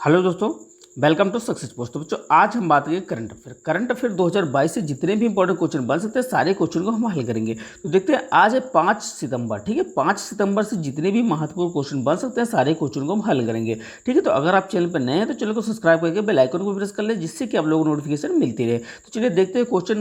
Hello दोस्तों, welcome to success post. तो बच्चों आज हम बात करेंगे करंट अफेयर 2022 से जितने भी इंपॉर्टेंट क्वेश्चन बन सकते हैं सारे क्वेश्चन को हम हल करेंगे। तो देखते हैं, आज है 5 सितंबर, ठीक है। 5 सितंबर से जितने भी महत्वपूर्ण क्वेश्चन बन सकते हैं सारे क्वेश्चन को हम हल करेंगे, ठीक है। तो अगर आप चैनल पर नए हैं तो चैनल को सब्सक्राइब करके बेल आइकन को प्रेस कर ले, जिससे कि आप लोगों को नोटिफिकेशन मिलती रहे। तो चलिए देखते हैं क्वेश्चन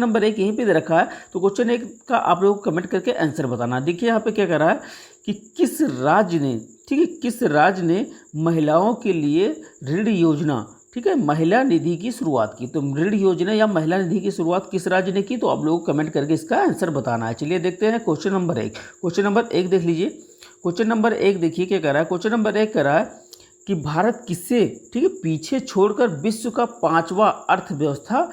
नंबर एक यहीं पर दे रखा है। तो क्वेश्चन 1 का आप लोगों को कमेंट करके आंसर बताना। देखिए यहाँ पे क्या कर रहा है कि किस राज्य ने, ठीक है, किस राज्य ने महिलाओं के लिए ऋण योजना, ठीक है, महिला निधि की शुरुआत की। तो ऋण योजना या महिला निधि की शुरुआत किस राज्य ने की, तो आप लोगों को कमेंट करके इसका आंसर बताना है। चलिए देखते हैं क्वेश्चन नंबर 1। क्वेश्चन नंबर 1 देख लीजिए। क्वेश्चन नंबर 1 देखिए क्या कर रहा है। क्वेश्चन नंबर 1 कर रहा है कि भारत किससे, ठीक है, पीछे छोड़कर विश्व का 5वां अर्थव्यवस्था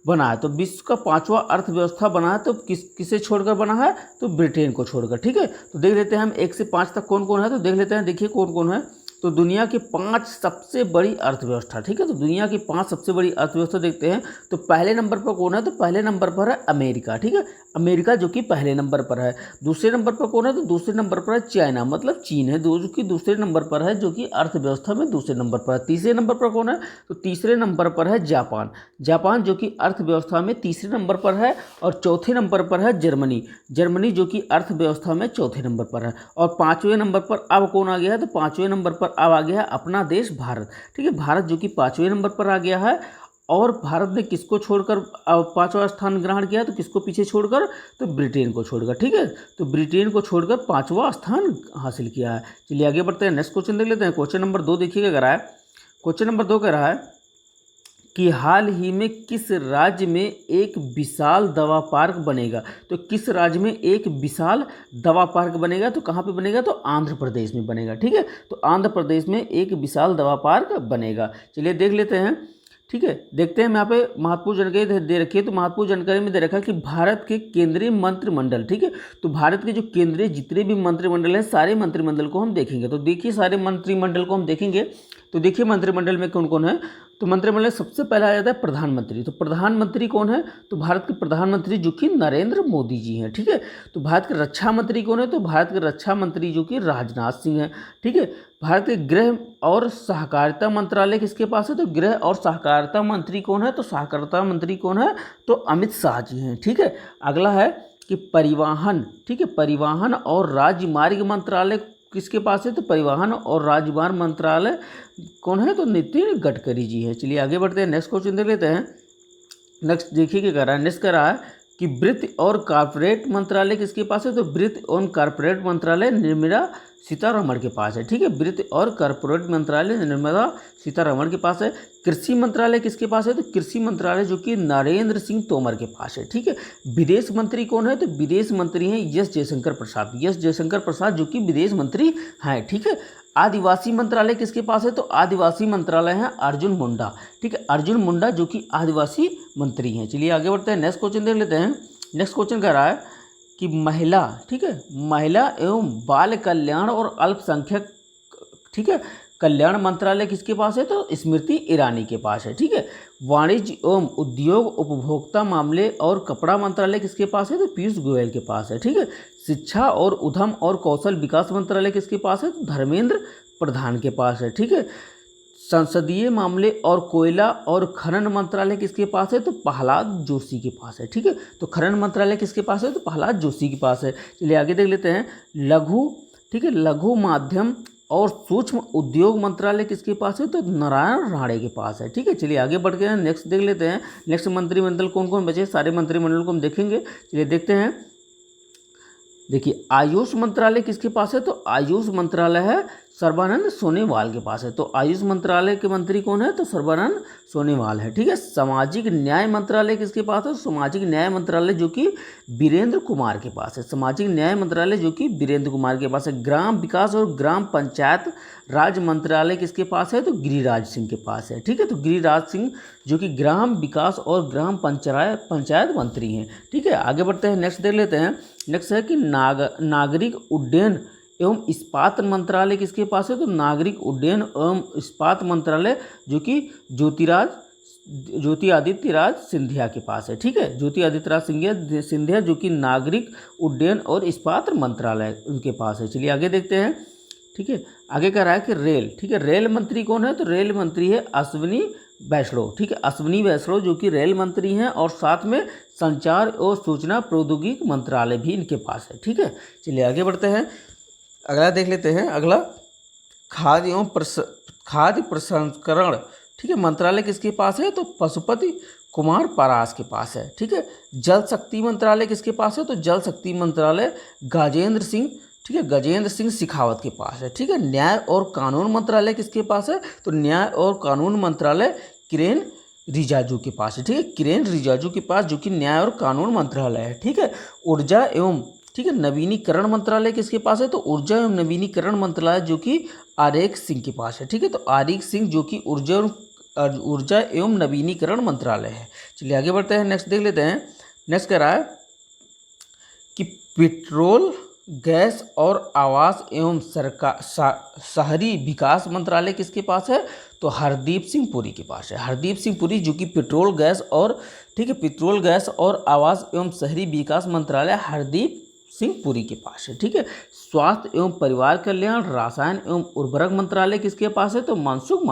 बना है। तो विश्व का 5वां अर्थव्यवस्था बना है, तो किसे छोड़कर बना है, तो ब्रिटेन को छोड़कर, ठीक है। तो देख लेते हैं हम 1 से 5 तक कौन कौन है। तो देख लेते हैं, देखिए कौन कौन है। तो दुनिया की 5 सबसे बड़ी अर्थव्यवस्था, ठीक है। तो दुनिया की 5 सबसे बड़ी अर्थव्यवस्था देखते हैं। तो पहले नंबर पर कौन है, तो पहले नंबर पर है अमेरिका, ठीक है। अमेरिका जो कि पहले नंबर पर है। दूसरे नंबर पर कौन है, तो दूसरे नंबर पर है चाइना, मतलब चीन है जो कि दूसरे नंबर पर है, जो कि अर्थव्यवस्था में दूसरे नंबर पर है। तीसरे नंबर पर कौन है, तो तीसरे नंबर पर है जापान, जापान जो कि अर्थव्यवस्था में तीसरे नंबर पर है। और चौथे नंबर पर है जर्मनी, जर्मनी जो कि अर्थव्यवस्था में चौथे नंबर पर है। और 5वें नंबर पर अब कौन आ गया है, तो 5वें नंबर पर अब आ गया है अपना देश भारत, ठीक है। भारत जो कि 5वें नंबर पर आ गया है। और भारत ने किसको छोड़कर 5वां स्थान ग्रहण किया, तो किसको पीछे छोड़कर, तो ब्रिटेन को छोड़कर, ठीक है। तो ब्रिटेन को छोड़कर 5वां स्थान हासिल किया है। चलिए आगे बढ़ते हैं, नेक्स्ट क्वेश्चन देख लेते हैं। क्वेश्चन नंबर 2 देखिएगा कह रहा है। क्वेश्चन नंबर 2 कह रहा है कि हाल ही में किस राज्य में एक विशाल दवा पार्क बनेगा। तो किस राज्य में एक विशाल दवा पार्क बनेगा, तो कहाँ पे बनेगा, तो आंध्र प्रदेश में बनेगा, ठीक है। तो आंध्र प्रदेश में एक विशाल दवा पार्क बनेगा। चलिए देख लेते हैं, ठीक है। देखते हैं यहाँ पे महत्वपूर्ण जानकारी दे रखी है। तो महत्वपूर्ण जानकारी में दे रखा है कि भारत के केंद्रीय मंत्रिमंडल, ठीक है। तो भारत के जो केंद्रीय जितने भी मंत्रिमंडल हैं सारे मंत्रिमंडल को हम देखेंगे। तो देखिए सारे मंत्रिमंडल को हम देखेंगे। तो देखिए मंत्रिमंडल में कौन कौन है। तो मंत्रिमंडल सबसे पहला आ जाता है प्रधानमंत्री। तो प्रधानमंत्री कौन है, तो भारत के प्रधानमंत्री जो कि नरेंद्र मोदी जी हैं, ठीक है। तो भारत के रक्षा मंत्री कौन है, तो भारत के रक्षा मंत्री जो कि राजनाथ सिंह हैं, ठीक है। भारत के गृह और सहकारिता मंत्रालय किसके पास है, तो गृह और सहकारिता मंत्री कौन है, तो सहकारिता मंत्री कौन है, तो अमित शाह जी हैं, ठीक है। अगला है कि परिवहन, ठीक है, परिवहन और राजमार्ग मंत्रालय किसके पास है, तो परिवहन और राजमार्ग मंत्रालय कौन है, तो नितिन गडकरी जी है। चलिए आगे बढ़ते हैं, नेक्स्ट क्वेश्चन देख लेते हैं। नेक्स्ट देखिए क्या कर रहा है। नेक्स्ट कर रहा है कि वित्त और कॉर्पोरेट मंत्रालय किसके पास है, तो वित्त और कॉर्पोरेट मंत्रालय निर्मला सीतारमण के पास है, ठीक है। वित्त और कॉर्पोरेट मंत्रालय निर्मला सीतारमण के पास है। कृषि मंत्रालय किसके पास है, तो कृषि मंत्रालय जो कि नरेंद्र सिंह तोमर के पास है, ठीक है। विदेश मंत्री कौन है, तो विदेश मंत्री हैं एस जयशंकर प्रसाद, एस जयशंकर प्रसाद जो कि विदेश मंत्री हैं, ठीक है। आदिवासी मंत्रालय किसके पास है, तो आदिवासी मंत्रालय है अर्जुन मुंडा, ठीक है। अर्जुन मुंडा जो कि आदिवासी मंत्री हैं। चलिए आगे बढ़ते हैं, नेक्स्ट क्वेश्चन देख लेते हैं। नेक्स्ट क्वेश्चन कह रहा है कि महिला, ठीक है, महिला एवं बाल कल्याण और अल्पसंख्यक, ठीक है, कल्याण मंत्रालय किसके पास है, तो स्मृति ईरानी के पास है, ठीक है। वाणिज्य एवं उद्योग उपभोक्ता मामले और कपड़ा मंत्रालय किसके पास है, तो पीयूष गोयल के पास है, ठीक है। शिक्षा और उद्यम और कौशल विकास मंत्रालय किसके पास है, तो धर्मेंद्र प्रधान के पास है, ठीक है। संसदीय मामले और कोयला और खनन मंत्रालय किसके पास है, तो प्रहलाद जोशी के पास है, ठीक है। तो खनन मंत्रालय किसके पास है, तो प्रहलाद जोशी के पास है। चलिए आगे देख लेते हैं। लघु, ठीक है, लघु माध्यम और सूक्ष्म उद्योग मंत्रालय किसके पास है, तो नारायण राणे के पास है, ठीक है। चलिए आगे बढ़ के नेक्स्ट देख लेते हैं। नेक्स्ट मंत्रिमंडल कौन कौन बचे, सारे मंत्रिमंडल को हम देखेंगे। चलिए देखते हैं। देखिए आयुष मंत्रालय किसके पास है, तो आयुष मंत्रालय है सर्बानंद सोनोवाल के पास है। तो आयुष मंत्रालय के मंत्री कौन है, तो सर्बानंद सोनोवाल है, ठीक है। सामाजिक न्याय मंत्रालय किसके पास है, सामाजिक न्याय मंत्रालय जो कि वीरेंद्र कुमार के पास है, सामाजिक न्याय मंत्रालय जो कि वीरेंद्र कुमार के पास है। ग्राम विकास और ग्राम पंचायत राज मंत्रालय किसके पास है, तो गिरिराज सिंह के पास है, ठीक है। तो गिरिराज सिंह जो कि ग्राम विकास और ग्राम पंचायत मंत्री हैं, ठीक है। आगे बढ़ते हैं, नेक्स्ट देख लेते हैं। नेक्स्ट है कि नागरिक उड्डयन एवं इस्पात मंत्रालय किसके पास है, तो नागरिक उड्डयन एवं इस्पात मंत्रालय जो कि ज्योति आदित्य राज सिंधिया के पास है, ठीक है। ज्योति आदित्य राज सिंधिया जो कि नागरिक उड्डयन और इस्पात मंत्रालय उनके पास है। चलिए आगे देखते हैं, ठीक है। आगे कह रहा है कि रेल, ठीक है, रेल मंत्री कौन है, तो रेल मंत्री है अश्विनी वैष्णव, ठीक है, अश्विनी वैष्णव जो कि रेल मंत्री हैं, और साथ में संचार और सूचना प्रौद्योगिकी मंत्रालय भी इनके पास है, ठीक है। चलिए आगे बढ़ते हैं, अगला देख लेते हैं। अगला खाद्य प्रसंस्करण, ठीक है, मंत्रालय किसके पास है, तो पशुपति कुमार पारास के पास है, ठीक है। जल शक्ति मंत्रालय किसके पास है, तो जल शक्ति मंत्रालय गजेंद्र सिंह, ठीक है, गजेंद्र सिंह शेखावत के पास है, ठीक है। न्याय और कानून मंत्रालय किसके पास है, तो न्याय और कानून मंत्रालय किरेन रिजिजू के पास है, ठीक है, किरेन रिजिजू के पास, जो कि न्याय और कानून मंत्रालय है, ठीक है। ऊर्जा एवं, ठीक है, नवीनीकरण मंत्रालय किसके पास है, तो ऊर्जा एवं नवीनीकरण मंत्रालय जो कि आरएक सिंह के पास है, ठीक है। तो आरएक सिंह जो कि ऊर्जा एवं नवीनीकरण मंत्रालय है। चलिए आगे बढ़ते हैं, नेक्स्ट देख लेते हैं। नेक्स्ट कह रहा है कि पेट्रोल, गैस और आवास एवं शहरी विकास मंत्रालय किसके पास है, तो हरदीप सिंह पुरी के पास है। हरदीप सिंह पुरी जो कि पेट्रोल गैस और, ठीक है, पेट्रोल गैस और आवास एवं शहरी विकास मंत्रालय हरदीप सिंह पुरी के पास है, ठीक है। स्वास्थ्य एवं परिवार कल्याण, रसायन एवं उर्वरक मंत्रालय किसके पास है, तो मनसुख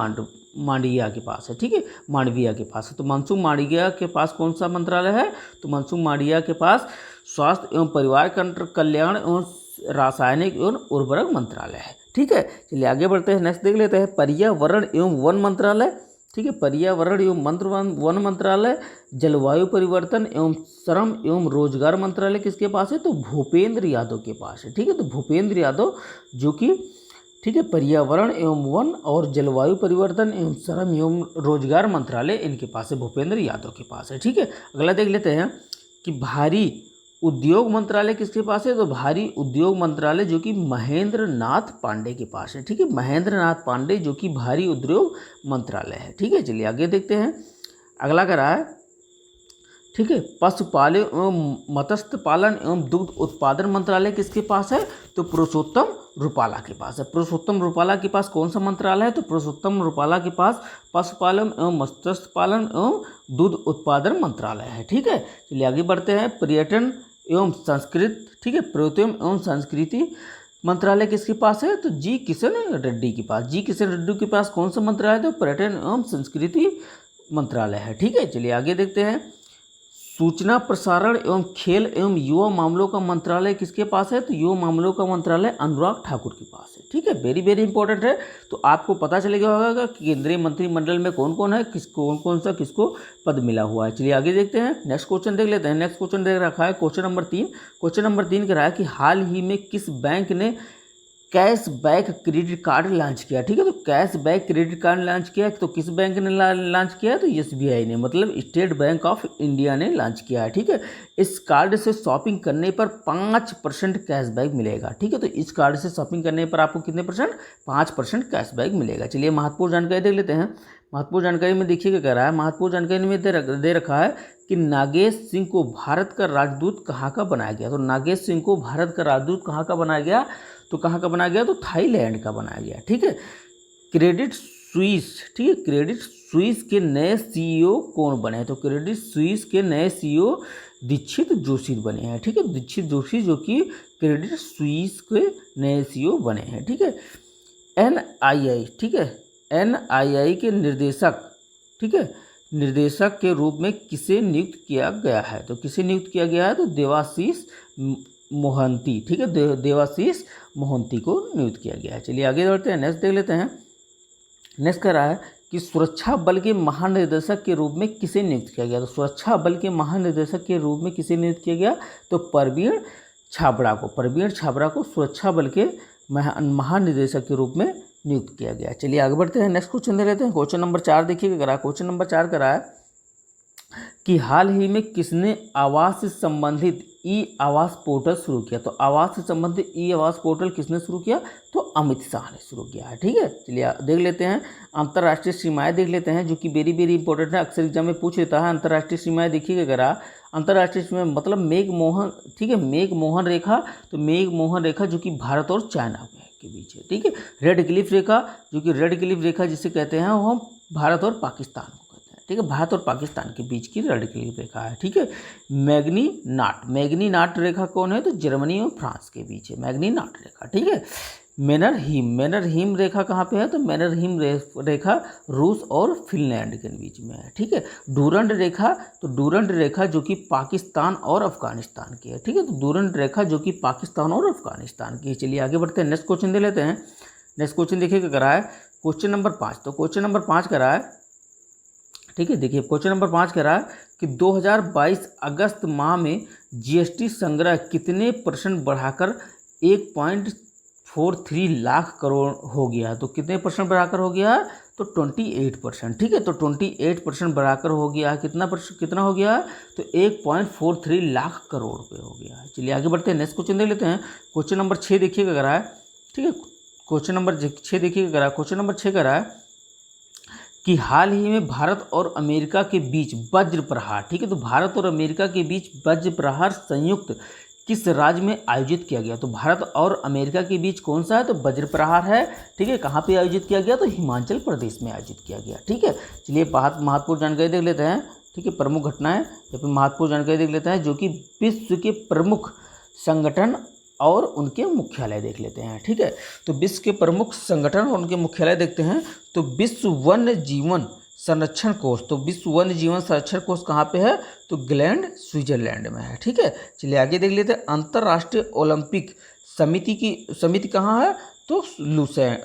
मांडविया के पास है, ठीक है, मांडविया के पास है। तो मनसुख मांडविया के पास कौन सा मंत्रालय है, तो मनसुख मांडविया के पास स्वास्थ्य एवं परिवार कल्याण एवं रासायनिक एवं उर्वरक मंत्रालय है, ठीक है। चलिए आगे बढ़ते हैं, नेक्स्ट देख लेते हैं। पर्यावरण एवं वन मंत्रालय, ठीक है, पर्यावरण एवं वन मंत्रालय, जलवायु परिवर्तन एवं श्रम एवं रोजगार मंत्रालय किसके पास है, तो भूपेंद्र यादव के पास है, ठीक है। तो भूपेंद्र यादव जो कि, ठीक है, पर्यावरण एवं वन और जलवायु परिवर्तन एवं श्रम एवं रोजगार मंत्रालय इनके पास है, भूपेंद्र यादव के पास है, ठीक है। अगला देख लेते हैं कि भारी उद्योग मंत्रालय किसके पास है, तो भारी उद्योग मंत्रालय जो कि महेंद्र नाथ पांडे के पास है, ठीक है, महेंद्र नाथ पांडे जो कि भारी उद्योग मंत्रालय है, ठीक है। चलिए आगे देखते हैं, अगला कह रहा है, ठीक है, पशुपालन एवं मत्स्य पालन एवं दुग्ध उत्पादन मंत्रालय किसके पास है, तो पुरुषोत्तम रुपाला के पास है। पुरुषोत्तम रुपाला के पास कौन सा मंत्रालय है, तो पुरुषोत्तम रुपाला के पास पशुपालन एवं मत्स्य पालन एवं दूध उत्पादन मंत्रालय है, ठीक है। चलिए आगे बढ़ते हैं। पर्यटन एवं संस्कृति, ठीक है, पर्यटन एवं संस्कृति मंत्रालय किसके पास है, तो जी किशन रेड्डी के पास। जी किशन रेड्डी के पास कौन सा मंत्रालय है, तो पर्यटन एवं संस्कृति मंत्रालय है, ठीक है। चलिए आगे देखते हैं। सूचना प्रसारण एवं खेल एवं युवा मामलों का मंत्रालय किसके पास है, तो युवा मामलों का मंत्रालय अनुराग ठाकुर के पास है, ठीक है। वेरी वेरी इंपॉर्टेंट है, तो आपको पता चलेगा होगा कि केंद्रीय मंत्रिमंडल में कौन कौन है, कौन सा किसको पद मिला हुआ है। चलिए आगे देखते हैं, नेक्स्ट क्वेश्चन देख लेते हैं। नेक्स्ट क्वेश्चन देख रखा है क्वेश्चन नंबर 3। क्वेश्चन नंबर 3 कह रहा है कि हाल ही में किस बैंक ने कैशबैक क्रेडिट कार्ड लॉन्च किया, ठीक है। तो कैशबैक क्रेडिट कार्ड लॉन्च किया, तो किस बैंक ने लॉन्च किया है, तो एसबीआई ने, मतलब स्टेट बैंक ऑफ इंडिया ने लॉन्च किया है, ठीक है। इस कार्ड से शॉपिंग करने पर 5% कैशबैक मिलेगा, ठीक है। तो इस कार्ड से शॉपिंग करने पर आपको कितने परसेंट, 5% कैशबैक मिलेगा। चलिए महत्वपूर्ण जानकारी देख लेते हैं। महत्वपूर्ण जानकारी में देखिए क्या कह रहा है, महत्वपूर्ण जानकारी में दे रखा है कि नागेश सिंह को भारत का राजदूत कहाँ का बनाया गया। तो नागेश सिंह को भारत का राजदूत कहाँ का बनाया गया, तो कहाँ का बनाया गया, तो थाईलैंड का बनाया गया, ठीक है। क्रेडिट स्विस, ठीक है, क्रेडिट स्विस के नए सीईओ कौन बने हैं, तो क्रेडिट स्विस के नए सीईओ दीक्षित जोशी बने हैं, ठीक है। दीक्षित जोशी जो कि क्रेडिट स्विस के नए सीईओ बने हैं, ठीक है। एनआईआई, ठीक है, एनआईआई के निर्देशक, ठीक है, निर्देशक के रूप में किसे नियुक्त किया गया है, तो किसे नियुक्त किया गया है, तो देवाशीष मोहंती, ठीक है, देवाशीष मोहंती को नियुक्त किया गया है। चलिए आगे बढ़ते हैं, नेक्स्ट देख लेते हैं। नेक्स्ट कह रहा है कि सुरक्षा बल के महानिदेशक के रूप में किसे नियुक्त किया गया, तो सुरक्षा बल के महानिदेशक के रूप में किसे नियुक्त किया गया, तो परवीन छाबड़ा को, परवीन छाबड़ा को सुरक्षा बल के महानिदेशक के रूप में नियुक्त किया गया। चलिए आगे बढ़ते हैं, नेक्स्ट क्वेश्चन दे लेते हैं। क्वेश्चन नंबर 4 देखिए क्या रहा है। क्वेश्चन नंबर 4 कह रहा है कि हाल ही में किसने आवास से संबंधित ई आवास पोर्टल शुरू किया, तो आवास से संबंधित ई आवास पोर्टल किसने शुरू किया, तो अमित शाह ने शुरू किया है, ठीक है। चलिए देख लेते हैं अंतर्राष्ट्रीय सीमाएं देख लेते हैं, जो कि वेरी वेरी इंपॉर्टेंट है, अक्सर एग्जाम में पूछ लेता है। अंतर्राष्ट्रीय सीमाएं देखिएगा अगर अंतर्राष्ट्रीय सीमा मतलब मेघमोहन, ठीक है, मेघमोहन रेखा, तो मेघमोहन रेखा जो कि भारत और चाइना के बीच है, ठीक है। रेड क्लिफ रेखा, जो कि रेड क्लिफ रेखा जिसे कहते हैं वो हम भारत और पाकिस्तान को कहते हैं, ठीक है, भारत और पाकिस्तान के बीच की रेड क्लिफ रेखा है, ठीक है। मैग्नी नाट रेखा कौन है, तो जर्मनी और फ्रांस के बीच है मैग्नी नाट रेखा, ठीक है। मैनरहीम रेखा कहाँ पे है? तो मैनरहीम रेखा रूस और फिनलैंड के बीच में है, ठीक है। डूरंड रेखा, तो डूरंड रेखा जो कि पाकिस्तान और अफगानिस्तान की है, ठीक है। तो डूरंड रेखा जो कि पाकिस्तान और अफगानिस्तान की है। चलिए आगे बढ़ते हैं, नेक्स्ट क्वेश्चन दे लेते हैं। नेक्स्ट क्वेश्चन देखिए क्या करा है, क्वेश्चन नंबर 5। तो क्वेश्चन नंबर 5 करा है, ठीक है। देखिए क्वेश्चन नंबर 5 कह रहा है कि 2022 अगस्त माह में जीएसटी संग्रह कितने % बढ़ाकर 1.43 लाख करोड़ हो गया? तो कितने % बढ़ाकर हो गया? तो 28%, ठीक है। तो 28% बढ़ाकर हो गया, कितना हो गया? तो 1.43 लाख करोड़ रुपये हो गया। चलिए आगे बढ़ते हैं, नेक्स्ट क्वेश्चन देख लेते हैं। क्वेश्चन नंबर 6 देखिएगा कह रहा है, ठीक है। क्वेश्चन नंबर 6 देखिएगा कह रहा है, क्वेश्चन नंबर 6 कह रहा है कि हाल ही में भारत और अमेरिका के बीच वज्र प्रहार, ठीक है। तो भारत और अमेरिका के बीच वज्र प्रहार संयुक्त किस राज्य में आयोजित किया गया? तो भारत और अमेरिका के बीच कौन सा है? तो वज्र प्रहार है, ठीक है। कहाँ पे आयोजित किया गया? तो हिमाचल प्रदेश में आयोजित किया गया, ठीक है। चलिए महत्वपूर्ण जानकारी देख लेते हैं, ठीक है। प्रमुख घटनाएं या फिर महत्वपूर्ण जानकारी देख लेते हैं जो कि विश्व के प्रमुख संगठन और उनके मुख्यालय देख लेते हैं, ठीक है। तो विश्व के प्रमुख संगठन और उनके मुख्यालय देखते हैं। तो विश्व वन्य जीवन संरक्षण कोष, तो विश्व वन्य जीवन संरक्षण कोष कहाँ पे है? तो ग्लैंड स्विट्जरलैंड में है, ठीक है। चलिए आगे देख लेते हैं। अंतर्राष्ट्रीय ओलंपिक समिति कहाँ है? तो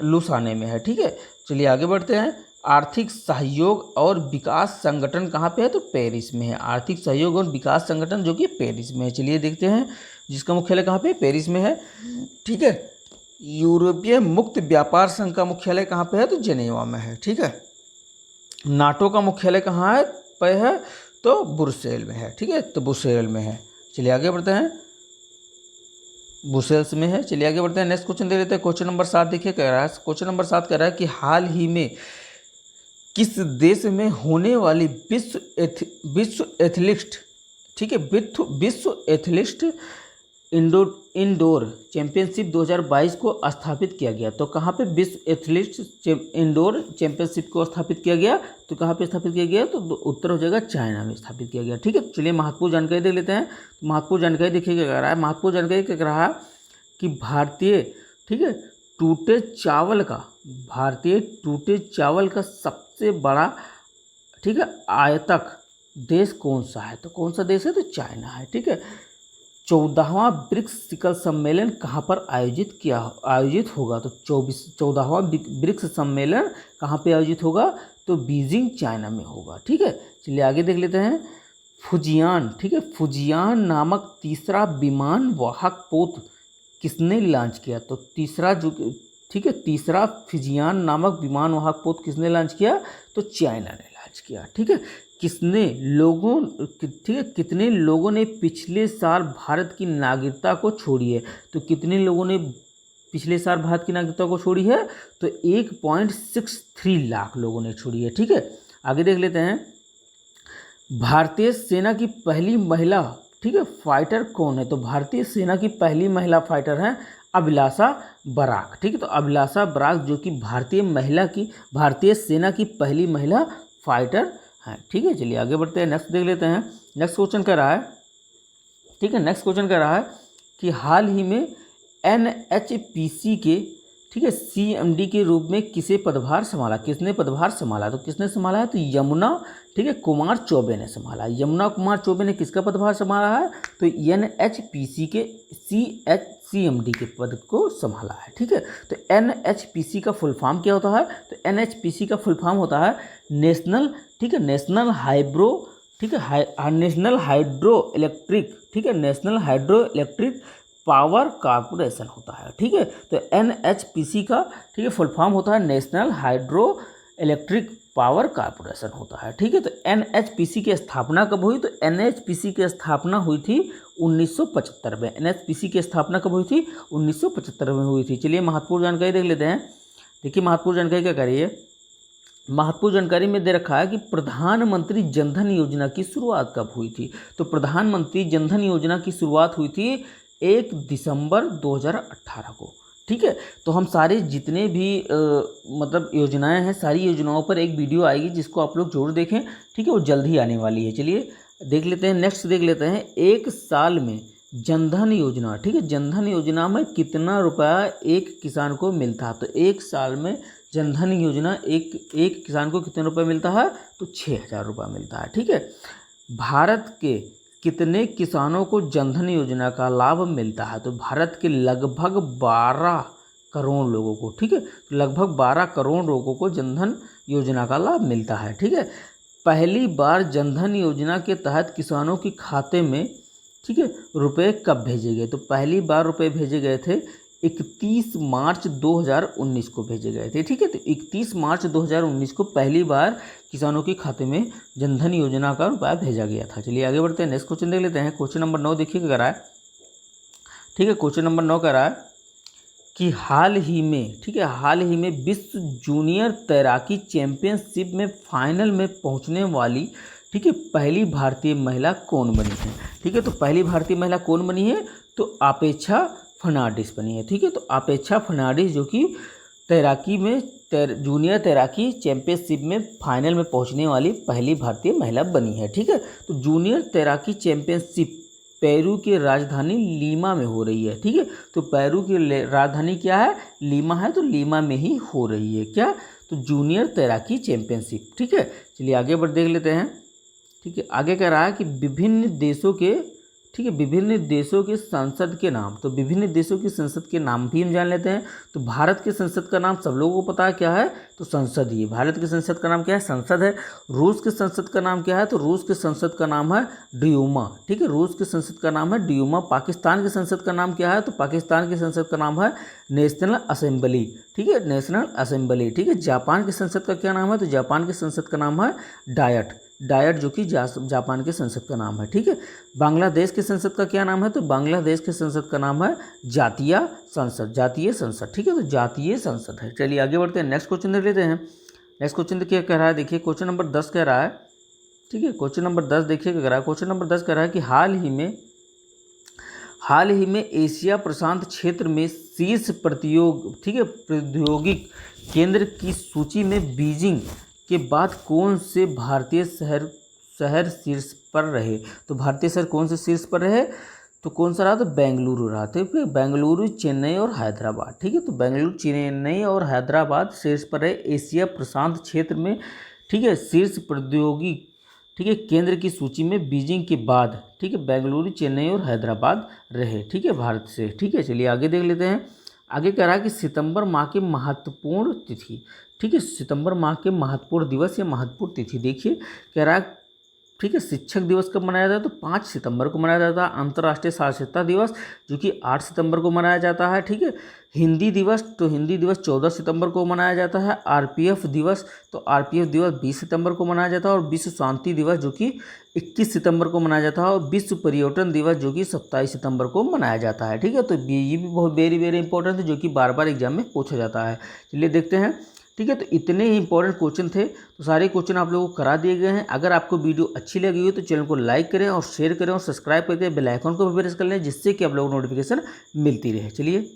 लुसाने में है, ठीक है। चलिए आगे बढ़ते हैं। आर्थिक सहयोग और विकास संगठन कहाँ पे है? तो पेरिस में है। आर्थिक सहयोग और विकास संगठन जो कि पेरिस में है। चलिए देखते हैं, जिसका मुख्यालय कहाँ पे? पेरिस में है, ठीक है। यूरोपीय मुक्त व्यापार संघ का मुख्यालय कहाँ पे है? तो जेनेवा में है, ठीक है। नाटो का मुख्यालय कहाँ है? तो ब्रुसेल में है, ठीक है। तो ब्रुसेल में है। चलिए आगे बढ़ते हैं, ब्रुसेल्स में है। चलिए आगे बढ़ते हैं, नेक्स्ट क्वेश्चन दे लेते हैं। क्वेश्चन नंबर 7 देखिए कह रहा है, क्वेश्चन नंबर 7 कह रहा है कि हाल ही में किस देश में होने वाली विश्व एथलीट, ठीक है, विश्व एथलीट इंडोर चैंपियनशिप 2022 को स्थापित किया गया? तो कहाँ पे विश्व एथलीट इंडोर चैंपियनशिप को स्थापित किया गया? तो कहाँ पे स्थापित किया गया? तो उत्तर हो जाएगा चाइना में स्थापित किया गया, ठीक है। चलिए महत्वपूर्ण जानकारी देख लेते हैं। महत्वपूर्ण जानकारी देखिए क्या कह रहा है, महत्वपूर्ण जानकारी क्या कह रहा है कि भारतीय, ठीक है, टूटे चावल का सबसे बड़ा, ठीक है, आयातक देश कौन सा है? तो कौन सा देश है? तो चाइना है, ठीक है। 14वां ब्रिक्स शिखर सम्मेलन कहाँ पर आयोजित होगा? तो 14वां ब्रिक्स सम्मेलन कहाँ पे आयोजित होगा? तो बीजिंग चाइना में होगा, ठीक है। चलिए आगे देख लेते हैं। फुजियान, ठीक है, फुजियान नामक तीसरा विमान वाहक पोत किसने लॉन्च किया? तो तीसरा जो, ठीक है, तीसरा फुजियान नामक विमान वाहक पोत किसने लॉन्च किया? तो चाइना ने लॉन्च किया, ठीक है। कितने लोगों ने पिछले साल भारत की नागरिकता को छोड़ी है? तो कितने लोगों ने पिछले साल भारत की नागरिकता को छोड़ी है? तो 1.63 लाख लोगों ने छोड़ी है, ठीक है। आगे देख लेते हैं। भारतीय सेना की पहली महिला, ठीक है, फाइटर कौन है? तो भारतीय सेना की पहली महिला फाइटर है अभिलाषा बराक, ठीक है। तो अभिलाषा बराक जो कि भारतीय सेना की पहली महिला फाइटर है, ठीक है। चलिए आगे बढ़ते हैं, नेक्स्ट देख लेते हैं। नेक्स्ट क्वेश्चन कह रहा है, ठीक है, नेक्स्ट क्वेश्चन कह रहा है कि हाल ही में NHPC के, ठीक है, CMD के रूप में किसने पदभार संभाला? तो किसने संभाला है? तो यमुना, ठीक है, कुमार चौबे ने संभाला। यमुना कुमार चौबे ने किसका पदभार संभाला है? तो NHPC के CMD के पद को संभाला है, ठीक है। तो NHPC का फुल फॉर्म क्या होता है? तो NHPC का फुल फॉर्म होता है नेशनल, ठीक है, नेशनल हाइड्रो इलेक्ट्रिक, ठीक है, national hydro electric power corporation होता है, ठीक है। तो NHPC का, ठीक है, फुल फॉर्म होता है national hydro electric power corporation होता है, ठीक है। तो NHPC की स्थापना कब हुई? तो NHPC की स्थापना हुई थी 1975 में। NHPC की स्थापना कब हुई थी? 1975 में हुई थी। चलिए महत्वपूर्ण जानकारी देख लेते हैं। देखिए महत्वपूर्ण जानकारी क्या करिए, महत्वपूर्ण जानकारी में दे रखा है कि प्रधानमंत्री जनधन योजना की शुरुआत कब हुई थी? तो प्रधानमंत्री जनधन योजना की शुरुआत हुई थी 1 दिसंबर 2018 को, ठीक है। तो हम सारे जितने भी मतलब योजनाएं हैं, सारी योजनाओं पर एक वीडियो आएगी जिसको आप लोग जरूर देखें, ठीक है, वो जल्द ही आने वाली है। चलिए देख लेते हैं, नेक्स्ट देख लेते हैं। एक साल में जनधन योजना, ठीक है, जनधन योजना में कितना रुपया एक किसान को मिलता है? तो एक साल में जनधन योजना एक किसान को कितने रुपए मिलता है? तो 6,000 रुपये मिलता है, ठीक है। भारत के कितने किसानों को जनधन योजना का लाभ मिलता है? तो भारत के लगभग 12 करोड़ लोगों को, ठीक है, तो लगभग 12 करोड़ लोगों को जनधन योजना का लाभ मिलता है, ठीक है। पहली बार जनधन योजना के तहत किसानों के खाते में, ठीक है, रुपए कब भेजे गए? तो पहली बार रुपए भेजे गए थे 31 मार्च 2019 को भेजे गए थे, ठीक है। तो 31 मार्च 2019 को पहली बार किसानों के खाते में जनधन योजना का रुपया भेजा गया था। चलिए आगे बढ़ते हैं, नेक्स्ट क्वेश्चन देख लेते हैं। क्वेश्चन नंबर 9 देखिए क्या कह रहा है, ठीक है। क्वेश्चन नंबर 9 कह रहा है कि हाल ही में, ठीक है, हाल ही में विश्व जूनियर तैराकी चैंपियनशिप में फाइनल में पहुंचने वाली, ठीक है, पहली भारतीय महिला कौन बनी है? ठीक है, तो पहली भारतीय महिला कौन बनी है? तो अपेक्षा फर्नांडिस बनी है, ठीक है। तो अपेक्षा फर्नांडिस जो कि तैराकी में जूनियर तैराकी चैंपियनशिप में फाइनल में पहुंचने वाली पहली भारतीय महिला बनी है, ठीक है। तो जूनियर तैराकी चैंपियनशिप पेरू की राजधानी लीमा में हो रही है, ठीक है। तो पेरू की राजधानी क्या है? लीमा है, तो लीमा में ही हो रही है क्या? तो जूनियर तैराकी चैंपियनशिप, ठीक है। चलिए आगे बढ़ देख लेते हैं, ठीक है। आगे कह रहा है कि विभिन्न देशों के, ठीक है, विभिन्न देशों के संसद के नाम। तो विभिन्न देशों की संसद के नाम भी हम जान लेते हैं। तो भारत के संसद का नाम सब लोगों को पता है क्या है? तो संसद ही है। भारत के संसद का नाम क्या है? संसद है। रूस के संसद का नाम क्या है? तो रूस के संसद का नाम है ड्यूमा, ठीक है। रूस के संसद का नाम है ड्यूमा। पाकिस्तान के संसद का नाम क्या है? तो पाकिस्तान के संसद का नाम है नेशनल असेंबली, ठीक है, नेशनल असेंबली, ठीक है। जापान के संसद का क्या नाम है? तो जापान के संसद का नाम है डायट, डायट जो कि जापान के संसद का नाम है, ठीक है। बांग्लादेश के संसद का क्या नाम है? तो बांग्लादेश के संसद का नाम है जातीय संसद, जातीय संसद, ठीक है। तो जातीय संसद है। चलिए आगे बढ़ते हैं, नेक्स्ट क्वेश्चन देख लेते हैं। नेक्स्ट क्वेश्चन क्या कह रहा है, देखिए क्वेश्चन नंबर 10 कह रहा है, ठीक है। क्वेश्चन नंबर 10 देखिए क्या कह रहा है। क्वेश्चन नंबर 10 कह रहा है कि हाल ही में एशिया प्रशांत क्षेत्र में शीर्ष ठीक है, प्रौद्योगिक केंद्र की सूची में बीजिंग के बाद कौन से भारतीय शहर शीर्ष पर रहे? तो भारतीय शहर कौन से शीर्ष पर रहे? तो कौन सा रहा? तो बेंगलुरु रहा। तो फिर बेंगलुरु, चेन्नई और हैदराबाद, ठीक है। तो बेंगलुरु, चेन्नई और हैदराबाद शीर्ष पर रहे एशिया प्रशांत क्षेत्र में, ठीक है, शीर्ष प्रौद्योगिक, ठीक है, केंद्र की सूची में बीजिंग के बाद, ठीक है, बेंगलुरु, चेन्नई और हैदराबाद रहे, ठीक है, भारत से, ठीक है। चलिए आगे देख लेते हैं। आगे कह रहा है कि सितंबर माह के महत्वपूर्ण तिथि, ठीक है, सितंबर माह के महत्वपूर्ण दिवस या महत्वपूर्ण तिथि देखिए कह रहा है, ठीक है। शिक्षक दिवस कब मनाया जाता है? तो 5 सितंबर को मनाया जाता है। अंतर्राष्ट्रीय साक्षरता दिवस जो कि 8 सितंबर को मनाया जाता है, ठीक है। हिंदी दिवस, तो हिंदी दिवस 14 सितंबर को मनाया जाता है। आरपीएफ दिवस, तो आरपीएफ दिवस 20 सितंबर को मनाया जाता है। और विश्व शांति दिवस जो कि 21 सितंबर को मनाया जाता है। और विश्व पर्यटन दिवस जो कि 27 सितंबर को मनाया जाता है, ठीक है। तो ये भी बहुत वेरी वेरी इंपॉर्टेंट है जो कि बार बार एग्जाम में पूछा जाता है। चलिए देखते हैं, ठीक है। तो इतने ही इंपॉर्टेंट क्वेश्चन थे, तो सारे क्वेश्चन आप लोगों को करा दिए गए हैं। अगर आपको वीडियो अच्छी लगी हो तो चैनल को लाइक करें और शेयर करें और सब्सक्राइब करके बेल आइकन को भी प्रेस कर लें, जिससे कि आप लोगों को नोटिफिकेशन मिलती रहे। चलिए।